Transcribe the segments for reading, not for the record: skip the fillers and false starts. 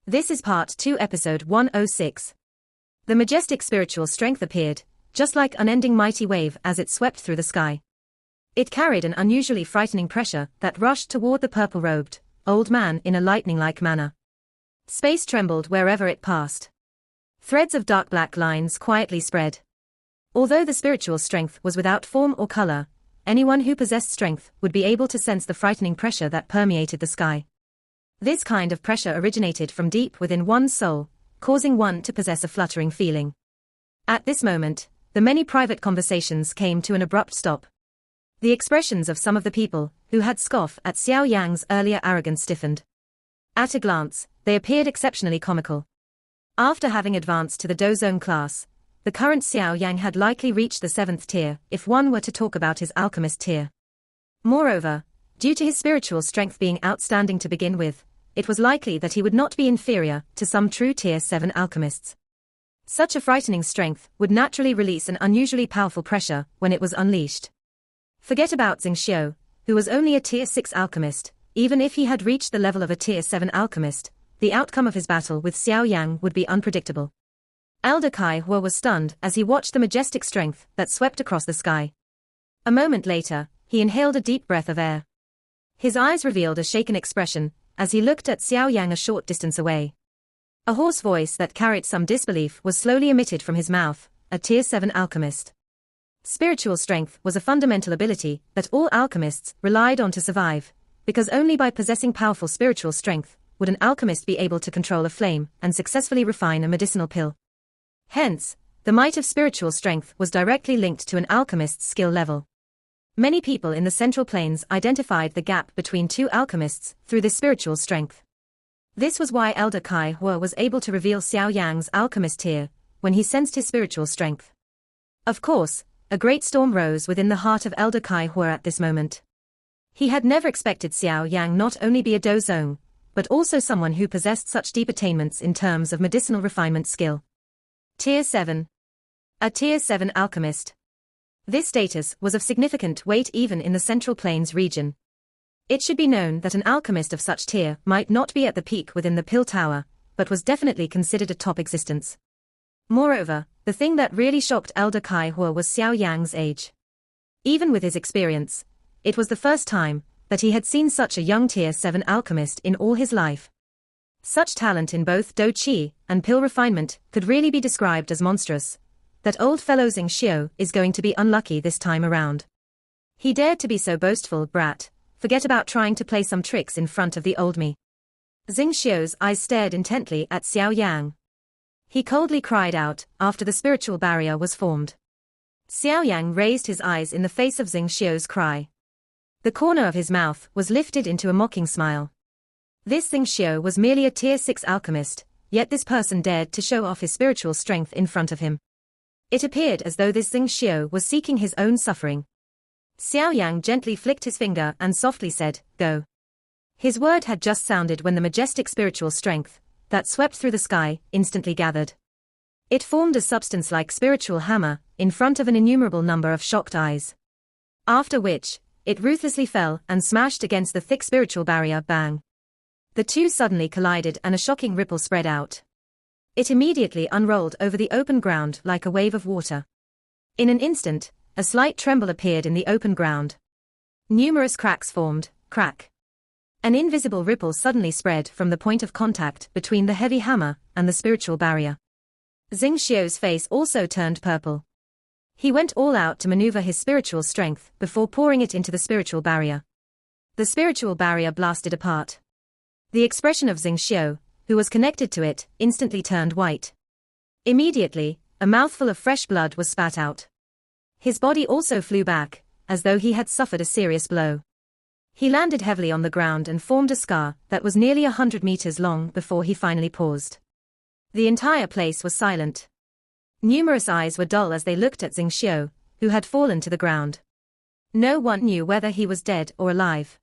This is Part 2, Episode 106. The majestic spiritual strength appeared, just like unending mighty wave as it swept through the sky. It carried an unusually frightening pressure that rushed toward the purple-robed old man in a lightning-like manner. Space trembled wherever it passed. Threads of dark black lines quietly spread. Although the spiritual strength was without form or color, anyone who possessed strength would be able to sense the frightening pressure that permeated the sky. This kind of pressure originated from deep within one's soul, causing one to possess a fluttering feeling. At this moment, the many private conversations came to an abrupt stop. The expressions of some of the people who had scoffed at Xiao Yan's earlier arrogance stiffened. At a glance, they appeared exceptionally comical. After having advanced to the dozone class, the current Xiao Yan had likely reached the 7th tier if one were to talk about his alchemist tier. Moreover, due to his spiritual strength being outstanding to begin with, it was likely that he would not be inferior to some true tier 7 alchemists. Such a frightening strength would naturally release an unusually powerful pressure when it was unleashed. Forget about Xiao, who was only a tier 6 alchemist. Even if he had reached the level of a tier 7 alchemist, the outcome of his battle with Xiao Yan would be unpredictable. Elder Kai Hua was stunned as he watched the majestic strength that swept across the sky. A moment later, he inhaled a deep breath of air. His eyes revealed a shaken expression as he looked at Xiao Yan a short distance away. A hoarse voice that carried some disbelief was slowly emitted from his mouth, a tier 7 alchemist. Spiritual strength was a fundamental ability that all alchemists relied on to survive, because only by possessing powerful spiritual strength would an alchemist be able to control a flame and successfully refine a medicinal pill. Hence, the might of spiritual strength was directly linked to an alchemist's skill level. Many people in the Central Plains identified the gap between two alchemists through this spiritual strength. This was why Elder Kai Hua was able to reveal Xiao Yang's alchemist tier when he sensed his spiritual strength. Of course, a great storm rose within the heart of Elder Kai Hua at this moment. He had never expected Xiao Yan not only be a dozone, but also someone who possessed such deep attainments in terms of medicinal refinement skill. Tier 7. A Tier 7 alchemist. This status was of significant weight even in the Central Plains region. It should be known that an alchemist of such tier might not be at the peak within the Pill Tower, but was definitely considered a top existence. Moreover, the thing that really shocked Elder Kai Hua was Xiao Yang's age. Even with his experience, it was the first time that he had seen such a young tier 7 alchemist in all his life. Such talent in both Do Qi and pill refinement could really be described as monstrous. That old fellow Xiao is going to be unlucky this time around. He dared to be so boastful, brat. Forget about trying to play some tricks in front of the old me. Xiao's eyes stared intently at Xiao Yang. He coldly cried out after the spiritual barrier was formed. Xiao Yang raised his eyes in the face of Xiao's cry. The corner of his mouth was lifted into a mocking smile. This Xiao was merely a tier 6 alchemist, yet this person dared to show off his spiritual strength in front of him. It appeared as though this Xiao was seeking his own suffering. Xiao Yang gently flicked his finger and softly said, "Go." His word had just sounded when the majestic spiritual strength that swept through the sky instantly gathered. It formed a substance-like spiritual hammer in front of an innumerable number of shocked eyes. After which, it ruthlessly fell and smashed against the thick spiritual barrier. Bang! The two suddenly collided and a shocking ripple spread out. It immediately unrolled over the open ground like a wave of water. In an instant, a slight tremble appeared in the open ground. Numerous cracks formed. Crack! An invisible ripple suddenly spread from the point of contact between the heavy hammer and the spiritual barrier. Xiao's face also turned purple. He went all out to maneuver his spiritual strength before pouring it into the spiritual barrier. The spiritual barrier blasted apart. The expression of Xiao, who was connected to it, instantly turned white. Immediately, a mouthful of fresh blood was spat out. His body also flew back, as though he had suffered a serious blow. He landed heavily on the ground and formed a scar that was nearly 100 meters long before he finally paused. The entire place was silent. Numerous eyes were dull as they looked at Xiao, who had fallen to the ground. No one knew whether he was dead or alive.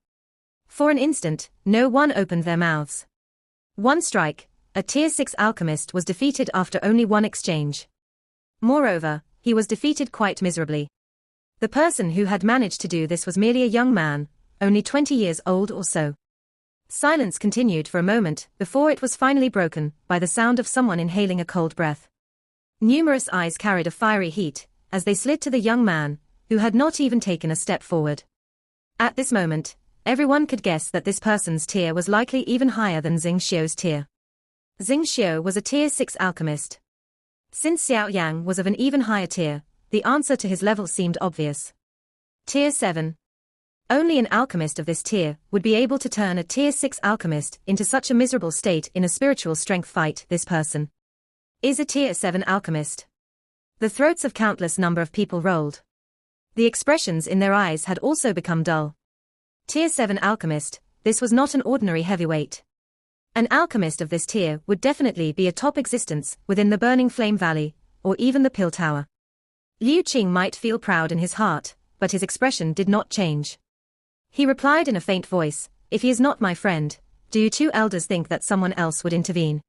For an instant, no one opened their mouths. One strike, a tier 6 alchemist was defeated after only one exchange. Moreover, he was defeated quite miserably. The person who had managed to do this was merely a young man, only 20 years old or so. Silence continued for a moment before it was finally broken by the sound of someone inhaling a cold breath. Numerous eyes carried a fiery heat as they slid to the young man, who had not even taken a step forward. At this moment, everyone could guess that this person's tier was likely even higher than Xing Xiao's tier. Xing Xiao was a tier 6 alchemist. Since Xiao Yan was of an even higher tier, the answer to his level seemed obvious. Tier 7. Only an alchemist of this tier would be able to turn a tier 6 alchemist into such a miserable state in a spiritual strength fight. This person is a tier 7 alchemist. The throats of countless number of people rolled. The expressions in their eyes had also become dull. Tier 7 alchemist, this was not an ordinary heavyweight. An alchemist of this tier would definitely be a top existence within the Burning Flame Valley, or even the Pill Tower. Liu Qing might feel proud in his heart, but his expression did not change. He replied in a faint voice, "If he is not my friend, do you two elders think that someone else would intervene?"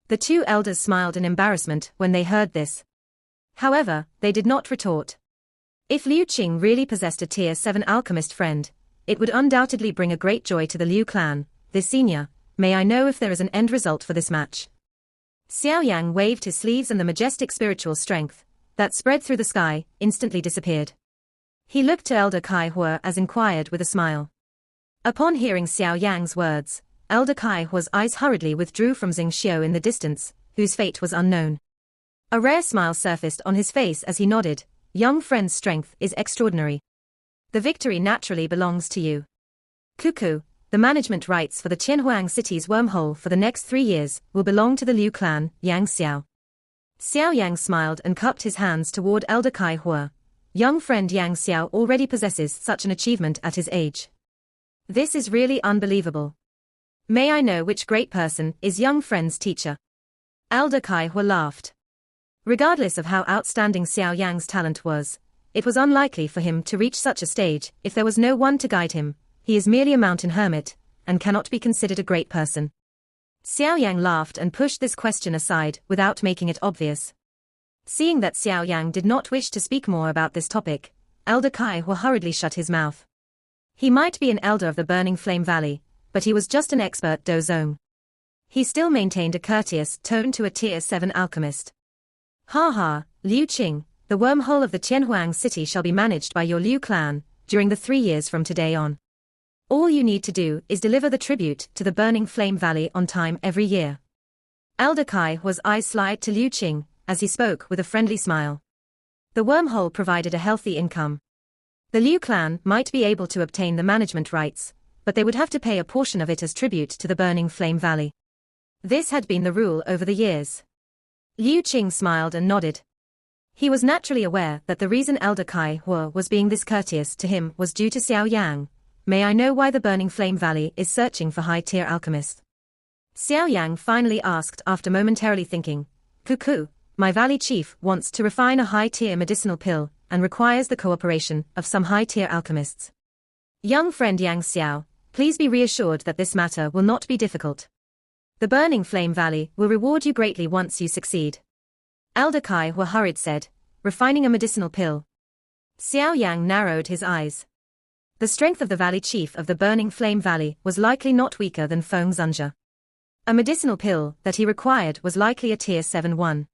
The two elders smiled in embarrassment when they heard this. However, they did not retort. If Liu Qing really possessed a tier 7 alchemist friend, it would undoubtedly bring a great joy to the Liu clan. This senior, may I know if there is an end result for this match? Xiao Yang waved his sleeves and the majestic spiritual strength that spread through the sky instantly disappeared. He looked to Elder Kai Hua as inquired with a smile. Upon hearing Xiao Yang's words, Elder Kai Hua's eyes hurriedly withdrew from Xing Xiao in the distance, whose fate was unknown. A rare smile surfaced on his face as he nodded. Young friend's strength is extraordinary. The victory naturally belongs to you. Cuckoo, the management rights for the Qianhuang city's wormhole for the next 3 years will belong to the Liu clan, Yang Xiao. Xiao Yang smiled and cupped his hands toward Elder Kai Hua. Young friend Yang Xiao already possesses such an achievement at his age. This is really unbelievable. May I know which great person is young friend's teacher? Elder Kai Hua laughed. Regardless of how outstanding Xiao Yang's talent was, it was unlikely for him to reach such a stage if there was no one to guide him. He is merely a mountain hermit, and cannot be considered a great person. Xiao Yang laughed and pushed this question aside without making it obvious. Seeing that Xiao Yang did not wish to speak more about this topic, Elder Kai Hua hurriedly shut his mouth. He might be an elder of the Burning Flame Valley, but he was just an expert dozong. He still maintained a courteous tone to a tier 7 alchemist. Ha ha, Liu Qing, the wormhole of the Qianhuang city shall be managed by your Liu clan during the 3 years from today on. All you need to do is deliver the tribute to the Burning Flame Valley on time every year. Elder Kai Hua's eyes slid to Liu Qing as he spoke with a friendly smile. The wormhole provided a healthy income. The Liu clan might be able to obtain the management rights, but they would have to pay a portion of it as tribute to the Burning Flame Valley. This had been the rule over the years. Liu Qing smiled and nodded. He was naturally aware that the reason Elder Kai Hua was being this courteous to him was due to Xiao Yang. May I know why the Burning Flame Valley is searching for high-tier alchemists? Xiao Yang finally asked after momentarily thinking. Cuckoo, my valley chief wants to refine a high-tier medicinal pill and requires the cooperation of some high-tier alchemists. Young friend Yang Xiao, please be reassured that this matter will not be difficult. The Burning Flame Valley will reward you greatly once you succeed. Elder Kai Hua hurried said, refining a medicinal pill. Xiao Yang narrowed his eyes. The strength of the valley chief of the Burning Flame Valley was likely not weaker than Feng Zunjia. A medicinal pill that he required was likely a tier 7 one.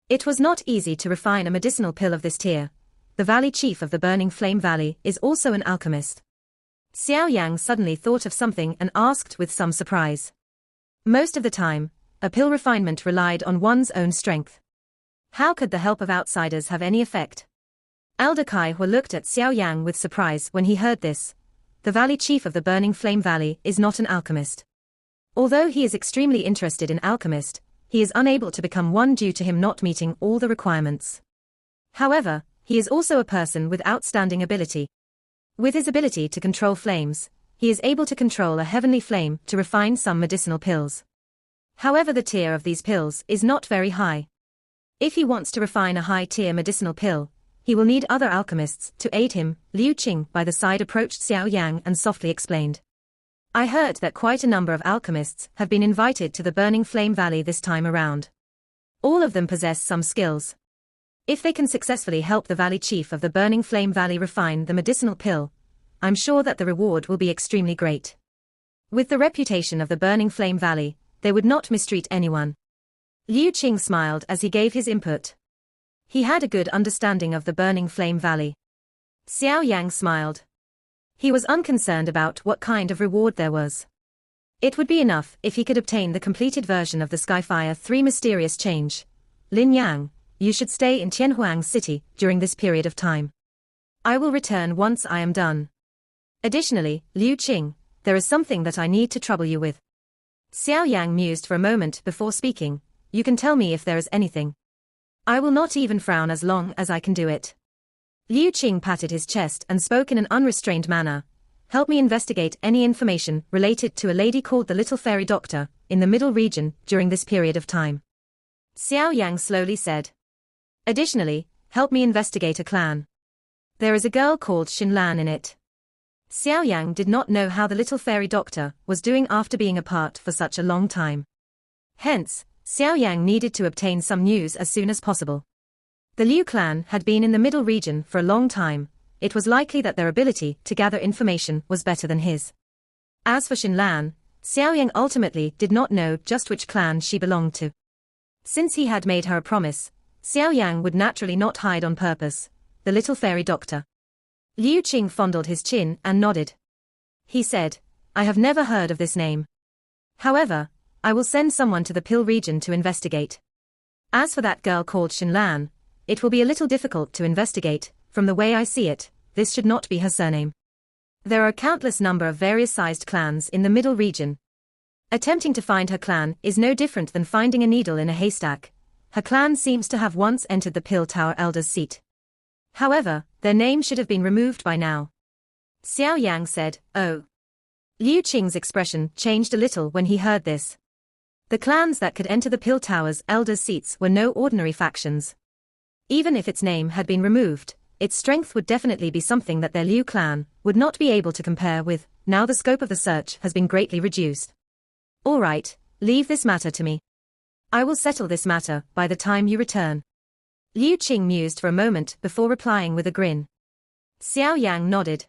It was not easy to refine a medicinal pill of this tier. The valley chief of the Burning Flame Valley is also an alchemist. Xiao Yang suddenly thought of something and asked with some surprise. Most of the time, a pill refinement relied on one's own strength. How could the help of outsiders have any effect? Elder Kai Hua looked at Xiao Yang with surprise when he heard this. The valley chief of the Burning Flame Valley is not an alchemist. Although he is extremely interested in alchemist, he is unable to become one due to him not meeting all the requirements. However, he is also a person with outstanding ability. With his ability to control flames, he is able to control a heavenly flame to refine some medicinal pills. However, the tier of these pills is not very high. If he wants to refine a high-tier medicinal pill, he will need other alchemists to aid him. Liu Qing by the side approached Xiao Yang and softly explained. I heard that quite a number of alchemists have been invited to the Burning Flame Valley this time around. All of them possess some skills. If they can successfully help the valley chief of the Burning Flame Valley refine the medicinal pill, I'm sure that the reward will be extremely great. With the reputation of the Burning Flame Valley, they would not mistreat anyone. Liu Qing smiled as he gave his input. He had a good understanding of the Burning Flame Valley. Xiao Yang smiled. He was unconcerned about what kind of reward there was. It would be enough if he could obtain the completed version of the Skyfire 3 mysterious change. Lin Yang, you should stay in Tianhuang City during this period of time. I will return once I am done. Additionally, Liu Qing, there is something that I need to trouble you with. Xiao Yang mused for a moment before speaking. You can tell me if there is anything. I will not even frown as long as I can do it. Liu Qing patted his chest and spoke in an unrestrained manner. Help me investigate any information related to a lady called the Little Fairy Doctor, in the Middle Region, during this period of time. Xiao Yang slowly said. Additionally, help me investigate a clan. There is a girl called Xinlan in it. Xiao Yang did not know how the Little Fairy Doctor was doing after being apart for such a long time. Hence, Xiao Yang needed to obtain some news as soon as possible. The Liu clan had been in the Middle Region for a long time. It was likely that their ability to gather information was better than his. As for Xinlan, Xiao Yang ultimately did not know just which clan she belonged to. Since he had made her a promise, Xiao Yang would naturally not hide on purpose. The Little Fairy Doctor. Liu Qing fondled his chin and nodded. He said, I have never heard of this name. However, I will send someone to the Pil region to investigate. As for that girl called Xinlan, it will be a little difficult to investigate. From the way I see it, this should not be her surname. There are a countless number of various-sized clans in the Middle Region. Attempting to find her clan is no different than finding a needle in a haystack. Her clan seems to have once entered the Pil Tower Elder's seat. However, their name should have been removed by now. Xiao Yang said, Oh. Liu Qing's expression changed a little when he heard this. The clans that could enter the Pil Tower's Elder's seats were no ordinary factions. Even if its name had been removed, its strength would definitely be something that their Liu clan would not be able to compare with. Now the scope of the search has been greatly reduced. All right, leave this matter to me. I will settle this matter by the time you return. Liu Qing mused for a moment before replying with a grin. Xiao Yang nodded.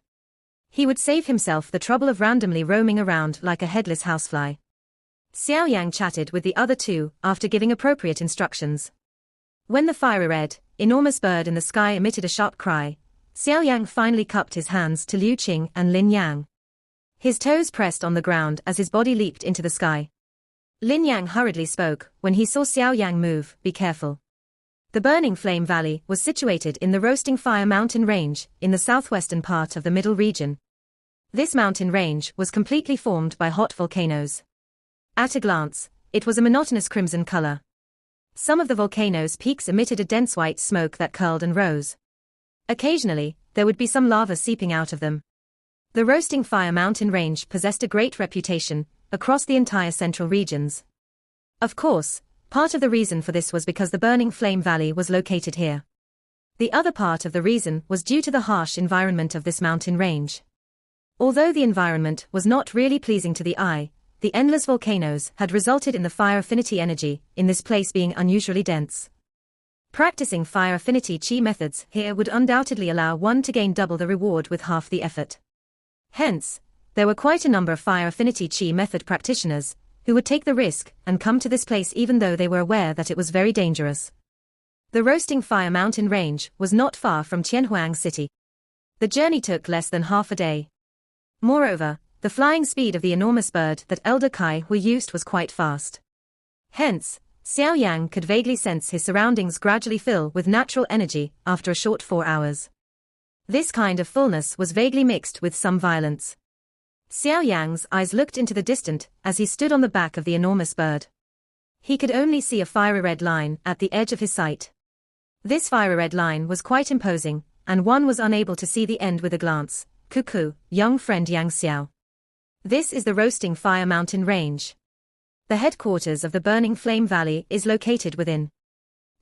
He would save himself the trouble of randomly roaming around like a headless housefly. Xiao Yang chatted with the other two after giving appropriate instructions. When the fiery red, enormous bird in the sky emitted a sharp cry, Xiao Yang finally cupped his hands to Liu Qing and Lin Yang. His toes pressed on the ground as his body leaped into the sky. Lin Yang hurriedly spoke when he saw Xiao Yang move, Be careful. The Burning Flame Valley was situated in the Roasting Fire Mountain Range, in the southwestern part of the Middle Region. This mountain range was completely formed by hot volcanoes. At a glance, it was a monotonous crimson color. Some of the volcano's peaks emitted a dense white smoke that curled and rose. Occasionally, there would be some lava seeping out of them. The Roasting Fire Mountain Range possessed a great reputation across the entire central regions. Of course, part of the reason for this was because the Burning Flame Valley was located here. The other part of the reason was due to the harsh environment of this mountain range. Although the environment was not really pleasing to the eye, the endless volcanoes had resulted in the fire affinity energy in this place being unusually dense. Practicing fire affinity chi methods here would undoubtedly allow one to gain double the reward with half the effort. Hence, there were quite a number of fire affinity chi method practitioners who would take the risk and come to this place even though they were aware that it was very dangerous. The Roasting Fire Mountain Range was not far from Tianhuang City. The journey took less than half a day. Moreover, the flying speed of the enormous bird that Elder Kai were used was quite fast. Hence, Xiao Yang could vaguely sense his surroundings gradually fill with natural energy after a short 4 hours. This kind of fullness was vaguely mixed with some violence. Xiao Yang's eyes looked into the distant as he stood on the back of the enormous bird. He could only see a fiery red line at the edge of his sight. This fiery red line was quite imposing, and one was unable to see the end with a glance. Cuckoo, young friend Yang Xiao. This is the Roasting Fire Mountain Range. The headquarters of the Burning Flame Valley is located within.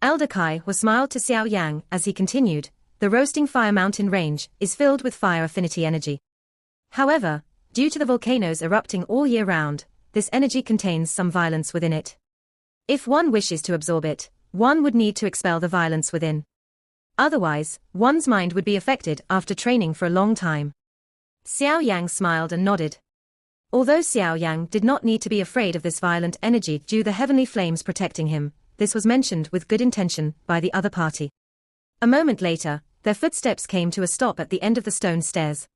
Elder Kai was smiled to Xiao Yang as he continued, the Roasting Fire Mountain Range is filled with fire affinity energy. However, due to the volcanoes erupting all year round, this energy contains some violence within it. If one wishes to absorb it, one would need to expel the violence within. Otherwise, one's mind would be affected after training for a long time. Xiao Yang smiled and nodded. Although Xiao Yang did not need to be afraid of this violent energy due to the heavenly flames protecting him, this was mentioned with good intention by the other party. A moment later, their footsteps came to a stop at the end of the stone stairs.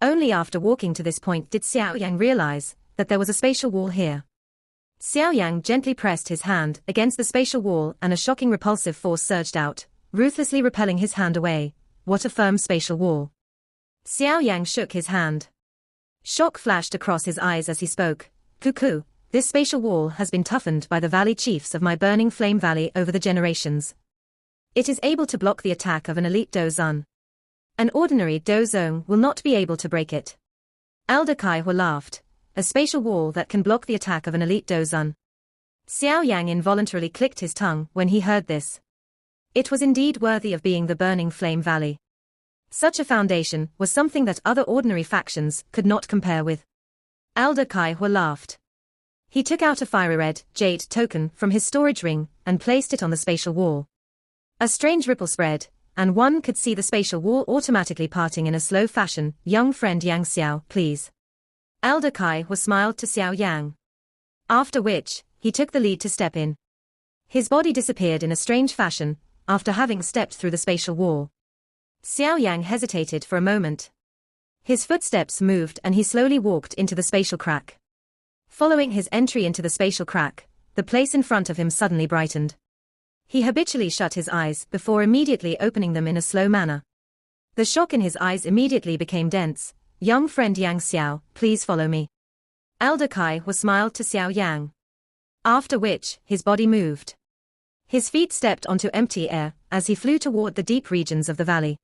Only after walking to this point did Xiao Yang realize that there was a spatial wall here. Xiao Yang gently pressed his hand against the spatial wall and a shocking repulsive force surged out, ruthlessly repelling his hand away. What a firm spatial wall. Xiao Yang shook his hand. Shock flashed across his eyes as he spoke. Cuckoo, this spatial wall has been toughened by the valley chiefs of my burning flame valley over the generations. It is able to block the attack of an elite Dozun. An ordinary Dozong will not be able to break it. Elder Kaihua laughed. A spatial wall that can block the attack of an elite Dozun. Xiao Yang involuntarily clicked his tongue when he heard this. It was indeed worthy of being the burning flame valley. Such a foundation was something that other ordinary factions could not compare with. Elder Kaihua laughed. He took out a fiery red jade token from his storage ring and placed it on the spatial wall. A strange ripple spread, and one could see the spatial wall automatically parting in a slow fashion. Young friend Yang Xiao, please. Elder Kaihua smiled to Xiao Yang. After which, he took the lead to step in. His body disappeared in a strange fashion, after having stepped through the spatial wall. Xiao Yang hesitated for a moment. His footsteps moved and he slowly walked into the spatial crack. Following his entry into the spatial crack, the place in front of him suddenly brightened. He habitually shut his eyes before immediately opening them in a slow manner. The shock in his eyes immediately became dense. Young friend Yang Xiao, please follow me. Elder Kaihua smiled to Xiao Yang. After which, his body moved. His feet stepped onto empty air as he flew toward the deep regions of the valley.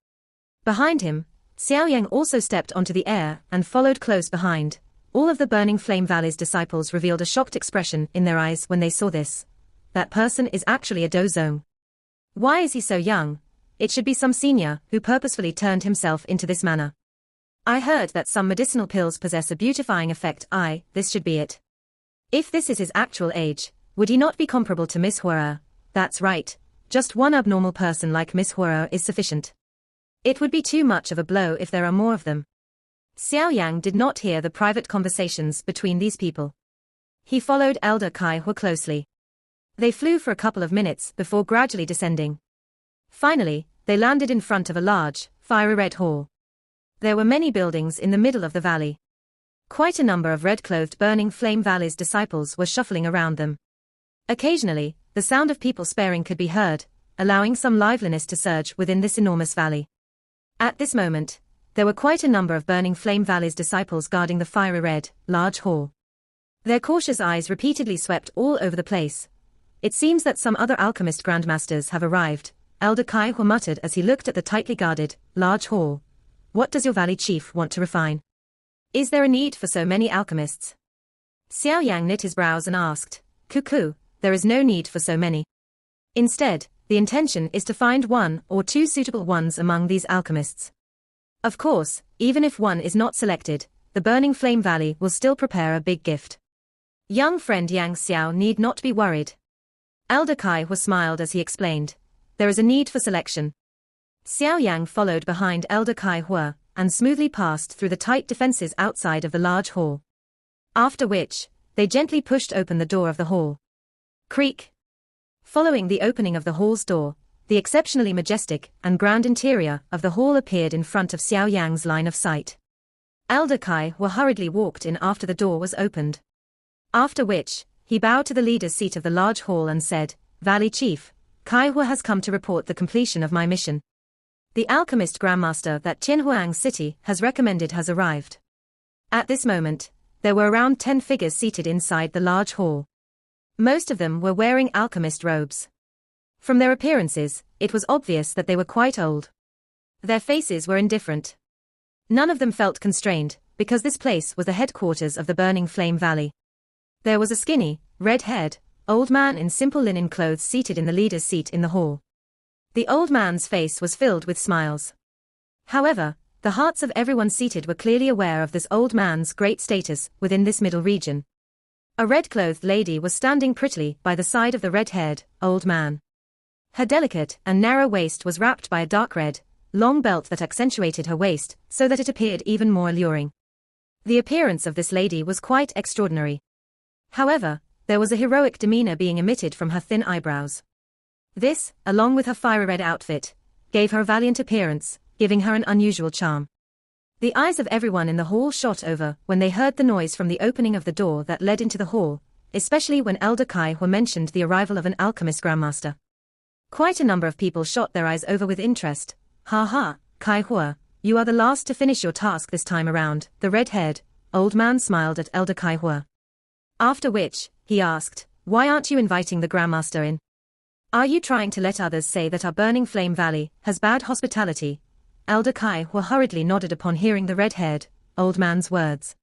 Behind him, Xiao Yang also stepped onto the air and followed close behind. All of the Burning Flame Valley's disciples revealed a shocked expression in their eyes when they saw this. That person is actually a Dozong. Why is he so young? It should be some senior who purposefully turned himself into this manner. I heard that some medicinal pills possess a beautifying effect. This should be it. If this is his actual age, would he not be comparable to Miss Hua? That's right. Just one abnormal person like Miss Hua is sufficient. It would be too much of a blow if there are more of them. Xiao Yang did not hear the private conversations between these people. He followed Elder Kaihua closely. They flew for a couple of minutes before gradually descending. Finally, they landed in front of a large, fiery red hall. There were many buildings in the middle of the valley. Quite a number of red-clothed Burning Flame Valley's disciples were shuffling around them. Occasionally, the sound of people sparring could be heard, allowing some liveliness to surge within this enormous valley. At this moment, there were quite a number of Burning Flame Valley's disciples guarding the fiery red, large hall. Their cautious eyes repeatedly swept all over the place. It seems that some other alchemist grandmasters have arrived, Elder Kaihua muttered as he looked at the tightly guarded, large hall. What does your valley chief want to refine? Is there a need for so many alchemists? Xiao Yang knit his brows and asked. Cuckoo, there is no need for so many. Instead, the intention is to find one or two suitable ones among these alchemists. Of course, even if one is not selected, the Burning Flame Valley will still prepare a big gift. Young friend Yang Xiao need not be worried. Elder Kaihua smiled as he explained. There is a need for selection. Xiao Yang followed behind Elder Kaihua and smoothly passed through the tight defenses outside of the large hall. After which, they gently pushed open the door of the hall. Creak. Following the opening of the hall's door, the exceptionally majestic and grand interior of the hall appeared in front of Xiao Yang's line of sight. Elder Kaihua hurriedly walked in after the door was opened. After which, he bowed to the leader's seat of the large hall and said, Valley Chief, Kaihua has come to report the completion of my mission. The alchemist grandmaster that Qinhuang City has recommended has arrived. At this moment, there were around 10 figures seated inside the large hall. Most of them were wearing alchemist robes. From their appearances, it was obvious that they were quite old. Their faces were indifferent. None of them felt constrained, because this place was the headquarters of the Burning Flame Valley. There was a skinny, red-haired, old man in simple linen clothes seated in the leader's seat in the hall. The old man's face was filled with smiles. However, the hearts of everyone seated were clearly aware of this old man's great status within this middle region. A red-clothed lady was standing prettily by the side of the red-haired, old man. Her delicate and narrow waist was wrapped by a dark red, long belt that accentuated her waist so that it appeared even more alluring. The appearance of this lady was quite extraordinary. However, there was a heroic demeanor being emitted from her thin eyebrows. This, along with her fiery red outfit, gave her a valiant appearance, giving her an unusual charm. The eyes of everyone in the hall shot over when they heard the noise from the opening of the door that led into the hall, especially when Elder Kai Hua mentioned the arrival of an alchemist grandmaster. Quite a number of people shot their eyes over with interest. Ha ha, Kai Hua, you are the last to finish your task this time around, the red-haired, old man smiled at Elder Kai Hua. After which, he asked, why aren't you inviting the grandmaster in? Are you trying to let others say that our Burning Flame Valley has bad hospitality? Elder Kai Hua hurriedly nodded upon hearing the red-haired, old man's words.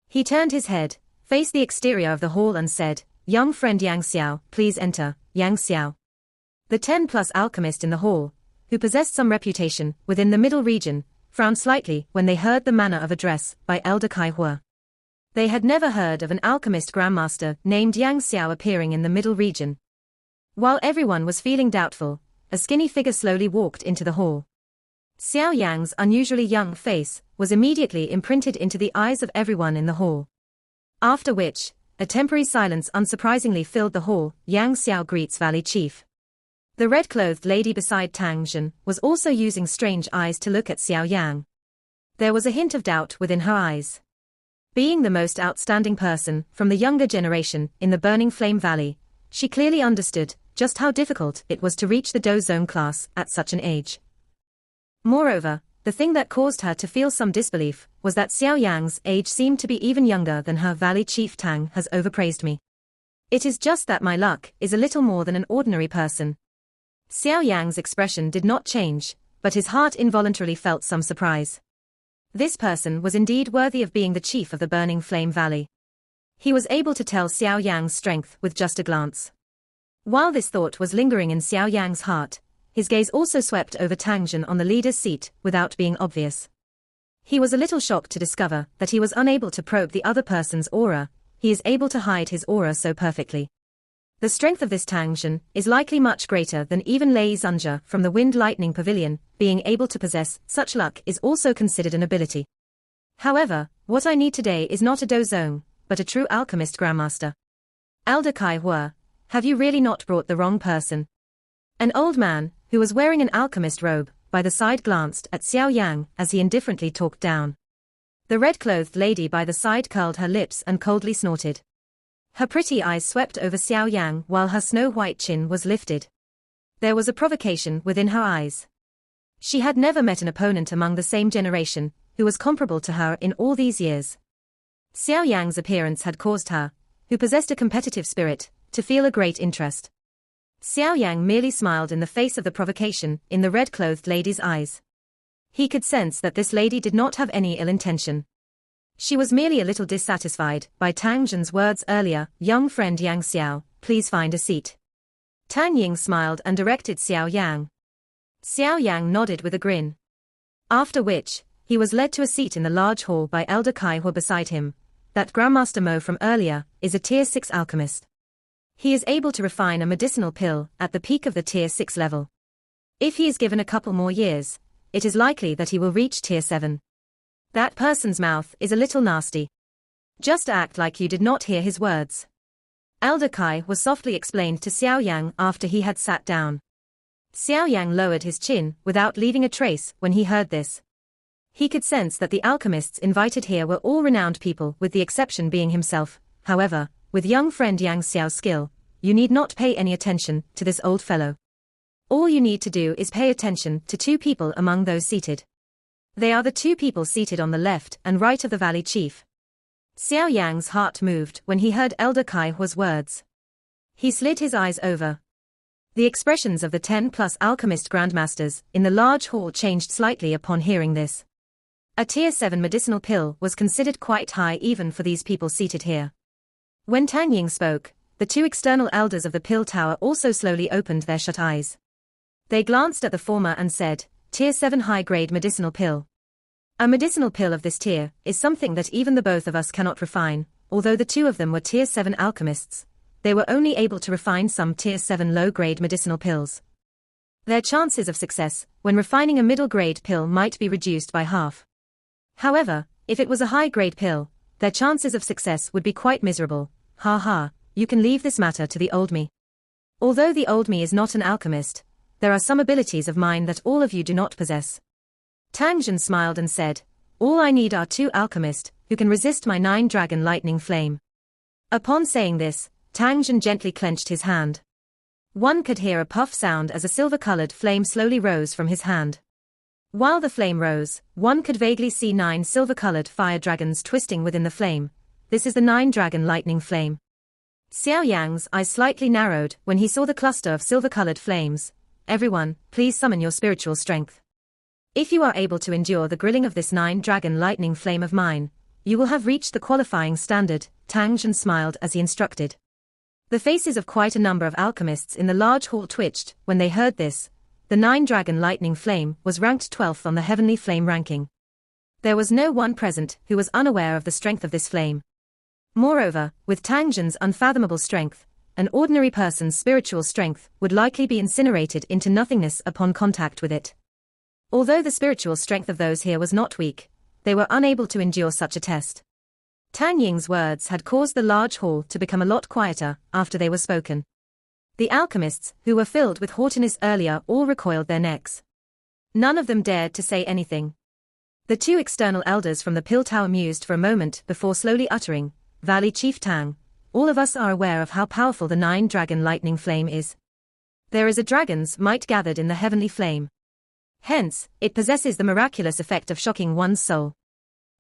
He turned his head, faced the exterior of the hall and said, young friend Yang Xiao, please enter, Yang Xiao. The 10+ alchemist in the hall, who possessed some reputation within the middle region, frowned slightly when they heard the manner of address by Elder Kai Hua. They had never heard of an alchemist grandmaster named Yang Xiao appearing in the middle region. While everyone was feeling doubtful, a skinny figure slowly walked into the hall. Xiao Yang's unusually young face was immediately imprinted into the eyes of everyone in the hall. After which, a temporary silence unsurprisingly filled the hall. Yang Xiao greets Valley Chief. The red-clothed lady beside Tang Zhen was also using strange eyes to look at Xiao Yang. There was a hint of doubt within her eyes. Being the most outstanding person from the younger generation in the Burning Flame Valley, she clearly understood just how difficult it was to reach the Do Zone class at such an age. Moreover, the thing that caused her to feel some disbelief was that Xiao Yang's age seemed to be even younger than her. Valley Chief Tang has overpraised me. It is just that my luck is a little more than an ordinary person. Xiao Yang's expression did not change, but his heart involuntarily felt some surprise. This person was indeed worthy of being the chief of the Burning Flame Valley. He was able to tell Xiao Yang's strength with just a glance. While this thought was lingering in Xiao Yang's heart, his gaze also swept over Tang Zhen on the leader's seat without being obvious. He was a little shocked to discover that he was unable to probe the other person's aura. He is able to hide his aura so perfectly. The strength of this Tang Zhen is likely much greater than even Lei Zunja from the Wind Lightning Pavilion. Being able to possess such luck is also considered an ability. However, what I need today is not a dozong, but a true alchemist grandmaster. Elder Kai Hua, have you really not brought the wrong person? An old man, who was wearing an alchemist robe, by the side glanced at Xiao Yang as he indifferently talked down. The red-clothed lady by the side curled her lips and coldly snorted. Her pretty eyes swept over Xiao Yang while her snow-white chin was lifted. There was a provocation within her eyes. She had never met an opponent among the same generation, who was comparable to her in all these years. Xiao Yang's appearance had caused her, who possessed a competitive spirit, to feel a great interest. Xiao Yang merely smiled in the face of the provocation in the red-clothed lady's eyes. He could sense that this lady did not have any ill intention. She was merely a little dissatisfied by Tang Zhen's words earlier. Young friend Yang Xiao, please find a seat. Tang Ying smiled and directed Xiao Yang. Xiao Yang nodded with a grin. After which, he was led to a seat in the large hall by Elder Kai Hua beside him. That Grandmaster Mo from earlier is a Tier 6 alchemist. He is able to refine a medicinal pill at the peak of the Tier 6 level. If he is given a couple more years, it is likely that he will reach Tier 7. That person's mouth is a little nasty. Just act like you did not hear his words. Elder Kai was softly explained to Xiao Yang after he had sat down. Xiao Yang lowered his chin without leaving a trace when he heard this. He could sense that the alchemists invited here were all renowned people with the exception being himself. However, with young friend Yang Xiao's skill, you need not pay any attention to this old fellow. All you need to do is pay attention to two people among those seated. They are the two people seated on the left and right of the Valley Chief. Xiao Yang's heart moved when he heard Elder Kai Hua's words. He slid his eyes over. The expressions of the 10+ alchemist grandmasters in the large hall changed slightly upon hearing this. A Tier 7 medicinal pill was considered quite high even for these people seated here. When Tang Ying spoke, the two external elders of the pill tower also slowly opened their shut eyes. They glanced at the former and said, Tier 7 high-grade medicinal pill. A medicinal pill of this tier is something that even the both of us cannot refine. Although the two of them were Tier 7 alchemists, they were only able to refine some Tier 7 low-grade medicinal pills. Their chances of success when refining a middle-grade pill might be reduced by half. However, If it was a high-grade pill, their chances of success would be quite miserable. Ha ha, you can leave this matter to the old me. Although the old me is not an alchemist, there are some abilities of mine that all of you do not possess. Tang Jun smiled and said, all I need are 2 alchemists who can resist my 9-dragon lightning flame. Upon saying this, Tang Jun gently clenched his hand. One could hear a puff sound as a silver-colored flame slowly rose from his hand. While the flame rose, one could vaguely see 9 silver-colored fire dragons twisting within the flame. This is the 9-dragon lightning flame. Xiao Yan's eyes slightly narrowed when he saw the cluster of silver-colored flames. Everyone, please summon your spiritual strength. If you are able to endure the grilling of this 9-dragon lightning flame of mine, you will have reached the qualifying standard. Tang Jun smiled as he instructed. The faces of quite a number of alchemists in the large hall twitched when they heard this. The 9-dragon lightning flame was ranked 12th on the heavenly flame ranking. There was no one present who was unaware of the strength of this flame. Moreover, with Tang Jun's unfathomable strength, an ordinary person's spiritual strength would likely be incinerated into nothingness upon contact with it. Although the spiritual strength of those here was not weak, they were unable to endure such a test. Tang Ying's words had caused the large hall to become a lot quieter after they were spoken. The alchemists, who were filled with haughtiness earlier, all recoiled their necks. None of them dared to say anything. The 2 external elders from the Pill Tower mused for a moment before slowly uttering, Valley Chief Tang, all of us are aware of how powerful the 9-dragon lightning flame is. There is a dragon's might gathered in the heavenly flame. Hence, it possesses the miraculous effect of shocking one's soul.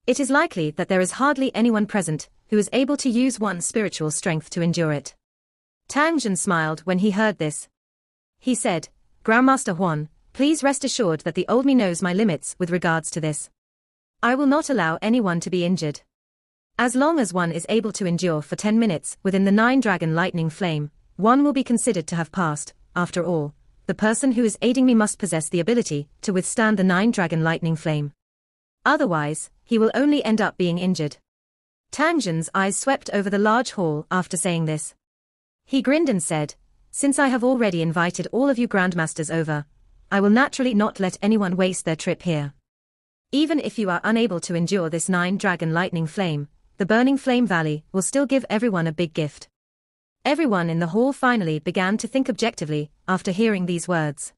It is likely that there is hardly anyone present who is able to use one's spiritual strength to endure it. Tang Jun smiled when he heard this. He said, Grandmaster Huan, please rest assured that the old me knows my limits with regards to this. I will not allow anyone to be injured. As long as one is able to endure for 10 minutes within the 9-dragon lightning flame, one will be considered to have passed. After all, the person who is aiding me must possess the ability to withstand the 9-dragon lightning flame. Otherwise, he will only end up being injured. Tang Jun's eyes swept over the large hall after saying this. He grinned and said, since I have already invited all of you grandmasters over, I will naturally not let anyone waste their trip here. Even if you are unable to endure this 9-dragon lightning flame, the Burning Flame Valley will still give everyone a big gift. Everyone in the hall finally began to think objectively after hearing these words.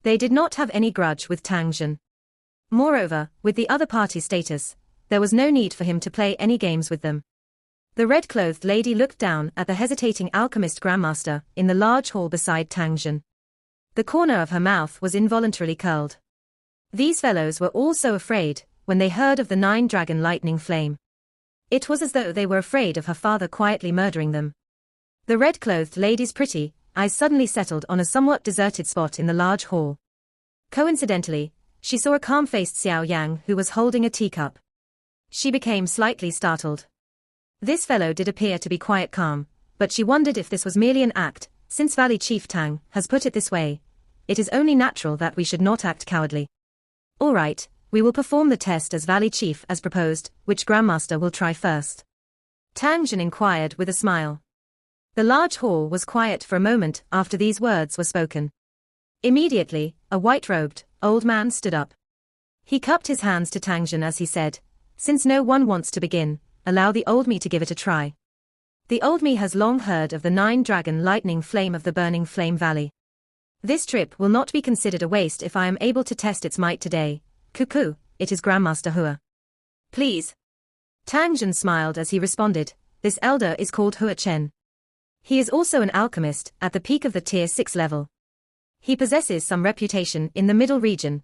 They did not have any grudge with Tang Jun. Moreover, with the other party's status, there was no need for him to play any games with them. The red-clothed lady looked down at the hesitating alchemist grandmaster in the large hall beside Tang Jun. The corner of her mouth was involuntarily curled. These fellows were all so afraid when they heard of the 9-dragon lightning flame. It was as though they were afraid of her father quietly murdering them. The red-clothed lady's pretty eyes suddenly settled on a somewhat deserted spot in the large hall. Coincidentally, she saw a calm-faced Xiao Yan who was holding a teacup. She became slightly startled. This fellow did appear to be quite calm, but she wondered if this was merely an act. Since Valley Chief Tang has put it this way, it is only natural that we should not act cowardly. All right, we will perform the test as Valley Chief as proposed. Which grandmaster will try first? Tang Jun inquired with a smile. The large hall was quiet for a moment after these words were spoken. Immediately, a white-robed, old man stood up. He cupped his hands to Tang Jun as he said, since no one wants to begin, allow the old me to give it a try. The old me has long heard of the 9-dragon lightning flame of the Burning Flame Valley. This trip will not be considered a waste if I am able to test its might today. Cuckoo, it is Grandmaster Hua. Please. Tang Jun smiled as he responded, this elder is called Hua Chen. He is also an alchemist at the peak of the Tier 6 level. He possesses some reputation in the middle region.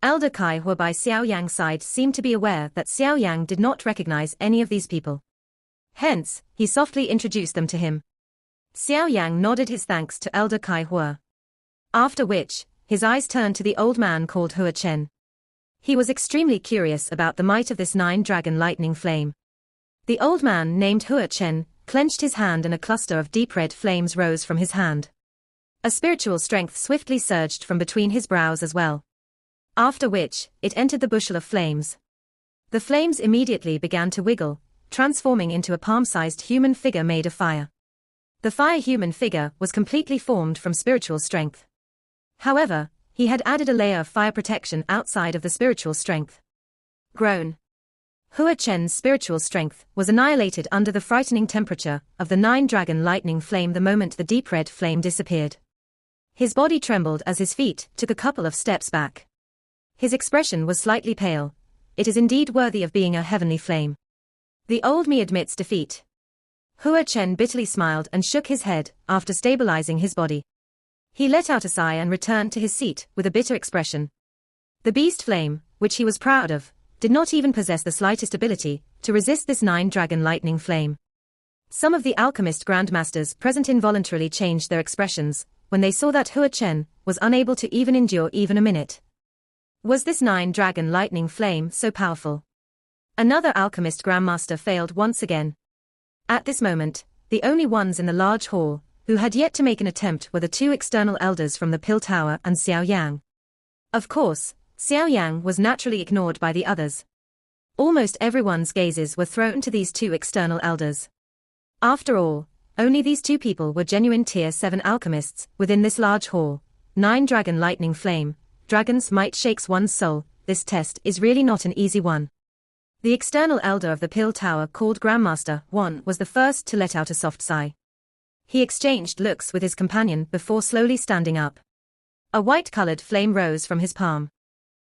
Elder Kai Hua by Xiao Yang's side seemed to be aware that Xiao Yang did not recognize any of these people. Hence, he softly introduced them to him. Xiao Yang nodded his thanks to Elder Kai Hua. After which, his eyes turned to the old man called Hua Chen. He was extremely curious about the might of this 9-dragon lightning flame. The old man named Hua Chen clenched his hand and a cluster of deep red flames rose from his hand. A spiritual strength swiftly surged from between his brows as well. After which, it entered the bushel of flames. The flames immediately began to wiggle, transforming into a palm-sized human figure made of fire. The fire human figure was completely formed from spiritual strength. However, he had added a layer of fire protection outside of the spiritual strength. Groan. Hua Chen's spiritual strength was annihilated under the frightening temperature of the 9-dragon lightning flame the moment the deep red flame disappeared. His body trembled as his feet took a couple of steps back. His expression was slightly pale. It is indeed worthy of being a heavenly flame. The old me admits defeat. Hua Chen bitterly smiled and shook his head after stabilizing his body. He let out a sigh and returned to his seat with a bitter expression. The beast flame, which he was proud of, did not even possess the slightest ability to resist this 9-dragon lightning flame. Some of the alchemist grandmasters present involuntarily changed their expressions when they saw that Hua Chen was unable to even endure even a minute. Was this 9-dragon lightning flame so powerful? Another alchemist grandmaster failed once again. At this moment, the only ones in the large hall who had yet to make an attempt were the 2 external elders from the Pill Tower and Xiao Yan. Of course, Xiao Yan was naturally ignored by the others. Almost everyone's gazes were thrown to these 2 external elders. After all, only these 2 people were genuine Tier 7 alchemists within this large hall. 9-dragon lightning flame, dragon's might shakes one's soul. This test is really not an easy one. The external elder of the Pill Tower, called Grandmaster Wan, was the first to let out a soft sigh. He exchanged looks with his companion before slowly standing up. A white-colored flame rose from his palm.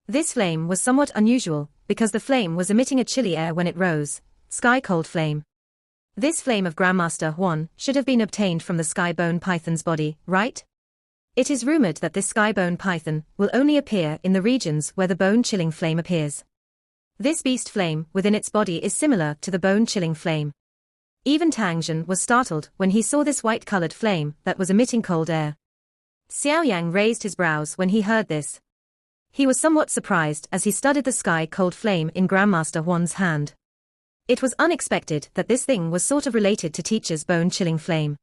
This flame was somewhat unusual, because the flame was emitting a chilly air when it rose, sky-cold flame. This flame of Grandmaster Wan should have been obtained from the sky-bone python's body, right? It is rumored that this sky-bone python will only appear in the regions where the bone-chilling flame appears. This beast flame within its body is similar to the bone-chilling flame. Even Tang Zhen was startled when he saw this white-colored flame that was emitting cold air. Xiao Yang raised his brows when he heard this. He was somewhat surprised as he studied the sky-cold flame in Grandmaster Wan's hand. It was unexpected that this thing was sort of related to teacher's bone-chilling flame.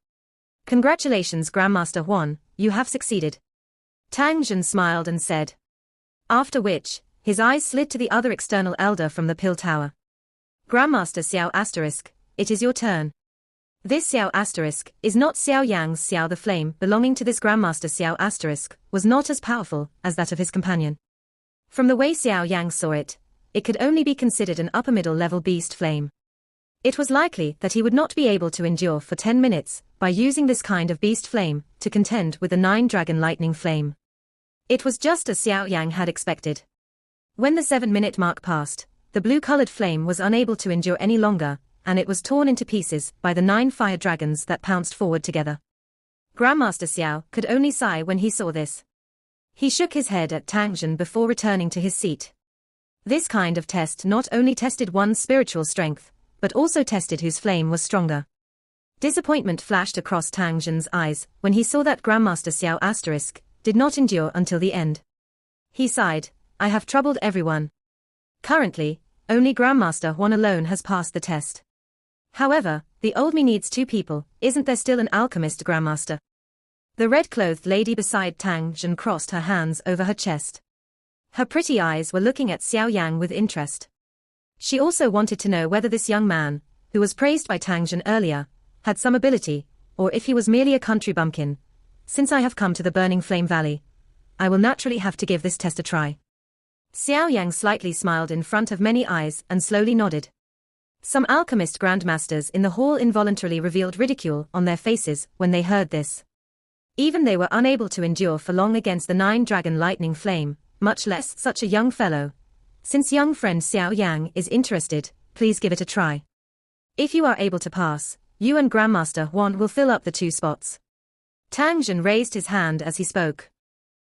Congratulations, Grandmaster Wan, you have succeeded. Tang Zhen smiled and said. After which, his eyes slid to the other external elder from the Pill Tower. Grandmaster Xiao*, it is your turn. This Xiao* is not Xiao Yang's Xiao. The flame belonging to this Grandmaster Xiao* was not as powerful as that of his companion. From the way Xiao Yang saw it, it could only be considered an upper-middle level beast flame. It was likely that he would not be able to endure for 10 minutes by using this kind of beast flame to contend with the 9-dragon lightning flame. It was just as Xiao Yang had expected. When the 7-minute mark passed, the blue-colored flame was unable to endure any longer, and it was torn into pieces by the 9 fire dragons that pounced forward together. Grandmaster Xiao could only sigh when he saw this. He shook his head at Tang Zhen before returning to his seat. This kind of test not only tested one's spiritual strength, but also tested whose flame was stronger. Disappointment flashed across Tang Zhen's eyes when he saw that Grandmaster Xiao* did not endure until the end. He sighed, I have troubled everyone. Currently, only Grandmaster Wan alone has passed the test. However, the old me needs 2 people, isn't there still an alchemist Grandmaster? The red-clothed lady beside Tang Zhen crossed her hands over her chest. Her pretty eyes were looking at Xiao Yang with interest. She also wanted to know whether this young man, who was praised by Tang Zhen earlier, had some ability, or if he was merely a country bumpkin. Since I have come to the Burning Flame Valley, I will naturally have to give this test a try. Xiao Yang slightly smiled in front of many eyes and slowly nodded. Some alchemist grandmasters in the hall involuntarily revealed ridicule on their faces when they heard this. Even they were unable to endure for long against the 9-dragon lightning flame, much less such a young fellow. Since young friend Xiao Yang is interested, please give it a try. If you are able to pass, you and Grandmaster Wan will fill up the 2 spots. Tang Zhen raised his hand as he spoke.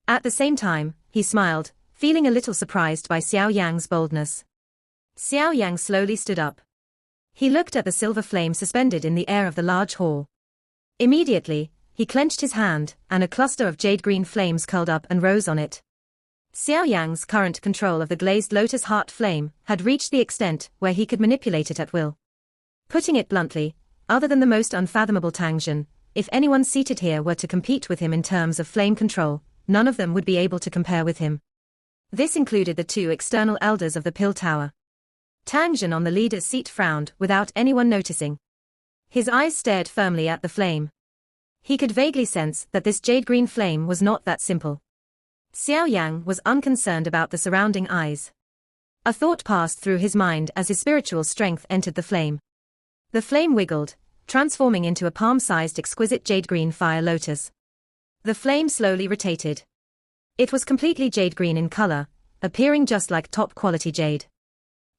At the same time, he smiled, feeling a little surprised by Xiao Yang's boldness. Xiao Yang slowly stood up. He looked at the silver flame suspended in the air of the large hall. Immediately, he clenched his hand, and a cluster of jade-green flames curled up and rose on it. Xiao Yang's current control of the glazed lotus heart flame had reached the extent where he could manipulate it at will. Putting it bluntly, other than the most unfathomable Tang Zhen, if anyone seated here were to compete with him in terms of flame control, none of them would be able to compare with him. This included the 2 external elders of the Pill Tower. Tang Zhen on the leader's seat frowned without anyone noticing. His eyes stared firmly at the flame. He could vaguely sense that this jade-green flame was not that simple. Xiao Yang was unconcerned about the surrounding eyes. A thought passed through his mind as his spiritual strength entered the flame. The flame wiggled, transforming into a palm-sized exquisite jade-green fire lotus. The flame slowly rotated. It was completely jade-green in color, appearing just like top-quality jade.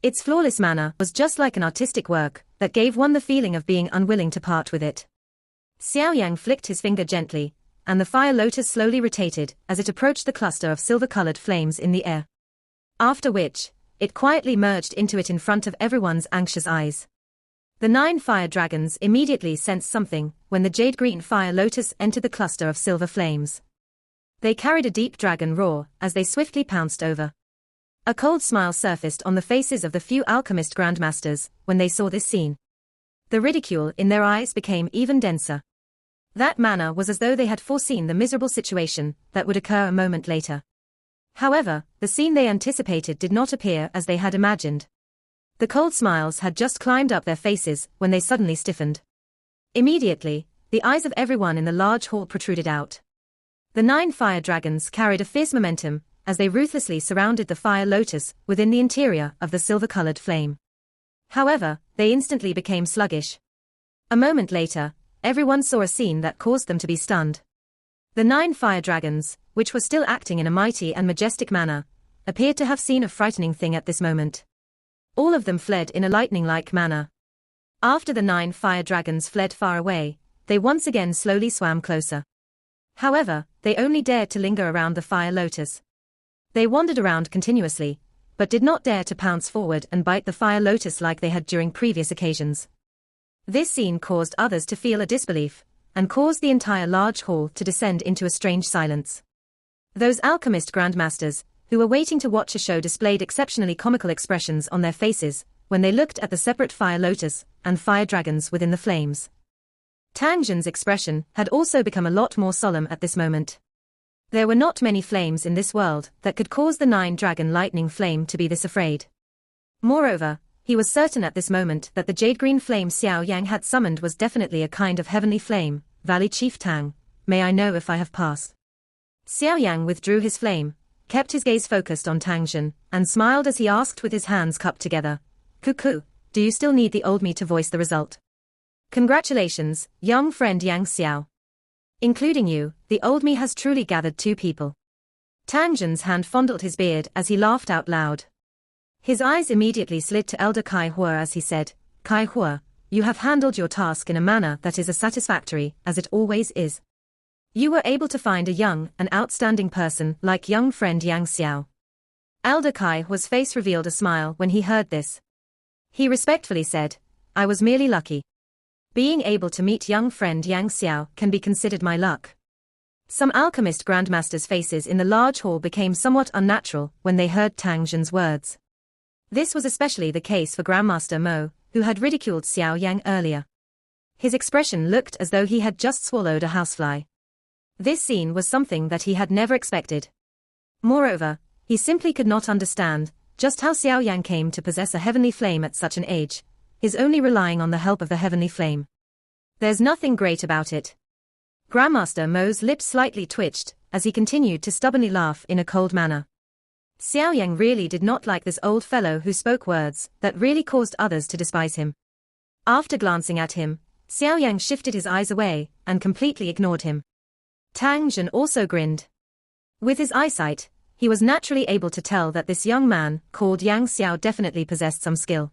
Its flawless manner was just like an artistic work that gave one the feeling of being unwilling to part with it. Xiao Yan flicked his finger gently, and the fire lotus slowly rotated as it approached the cluster of silver-colored flames in the air. After which, it quietly merged into it in front of everyone's anxious eyes. The 9 fire dragons immediately sensed something when the jade-green fire lotus entered the cluster of silver flames. They carried a deep dragon roar as they swiftly pounced over. A cold smile surfaced on the faces of the few alchemist grandmasters when they saw this scene. The ridicule in their eyes became even denser. That manner was as though they had foreseen the miserable situation that would occur a moment later. However, the scene they anticipated did not appear as they had imagined. The cold smiles had just climbed up their faces when they suddenly stiffened. Immediately, the eyes of everyone in the large hall protruded out. The 9 fire dragons carried a fierce momentum as they ruthlessly surrounded the fire lotus within the interior of the silver-colored flame. However, they instantly became sluggish. A moment later, everyone saw a scene that caused them to be stunned. The 9 fire dragons, which were still acting in a mighty and majestic manner, appeared to have seen a frightening thing at this moment. All of them fled in a lightning-like manner. After the 9 fire dragons fled far away, they once again slowly swam closer. However, they only dared to linger around the fire lotus. They wandered around continuously, but did not dare to pounce forward and bite the fire lotus like they had during previous occasions. This scene caused others to feel a disbelief, and caused the entire large hall to descend into a strange silence. Those alchemist grandmasters, who were waiting to watch a show, displayed exceptionally comical expressions on their faces when they looked at the separate fire lotus and fire dragons within the flames. Tang Zhen's expression had also become a lot more solemn at this moment. There were not many flames in this world that could cause the 9-dragon lightning flame to be this afraid. Moreover, he was certain at this moment that the jade-green flame Xiao Yan had summoned was definitely a kind of heavenly flame. Valley Chief Tang, may I know if I have passed? Xiao Yan withdrew his flame, kept his gaze focused on Tang Zhen, and smiled as he asked with his hands cupped together. Cuckoo, do you still need the old me to voice the result? Congratulations, young friend Yang Xiao. Including you, the old me has truly gathered 2 people. Tang Zhen's hand fondled his beard as he laughed out loud. His eyes immediately slid to Elder Kai Hua as he said, Kai Hua, you have handled your task in a manner that is as satisfactory as it always is. You were able to find a young and outstanding person like young friend Yang Xiao. Elder Kai Hua's face revealed a smile when he heard this. He respectfully said, I was merely lucky. Being able to meet young friend Yang Xiao can be considered my luck. Some alchemist grandmasters' faces in the large hall became somewhat unnatural when they heard Tang Zhen's words. This was especially the case for Grandmaster Mo, who had ridiculed Xiao Yang earlier. His expression looked as though he had just swallowed a housefly. This scene was something that he had never expected. Moreover, he simply could not understand just how Xiao Yan came to possess a heavenly flame at such an age, is only relying on the help of the heavenly flame. There's nothing great about it. Grandmaster Mo's lips slightly twitched as he continued to stubbornly laugh in a cold manner. Xiao Yang really did not like this old fellow who spoke words that really caused others to despise him. After glancing at him, Xiao Yang shifted his eyes away and completely ignored him. Tang Zhen also grinned. With his eyesight, he was naturally able to tell that this young man, called Yang Xiao, definitely possessed some skill.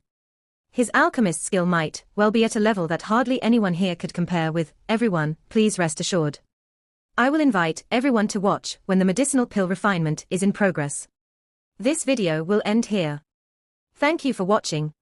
His alchemist skill might well be at a level that hardly anyone here could compare with. Everyone, please rest assured. I will invite everyone to watch when the medicinal pill refinement is in progress. This video will end here. Thank you for watching.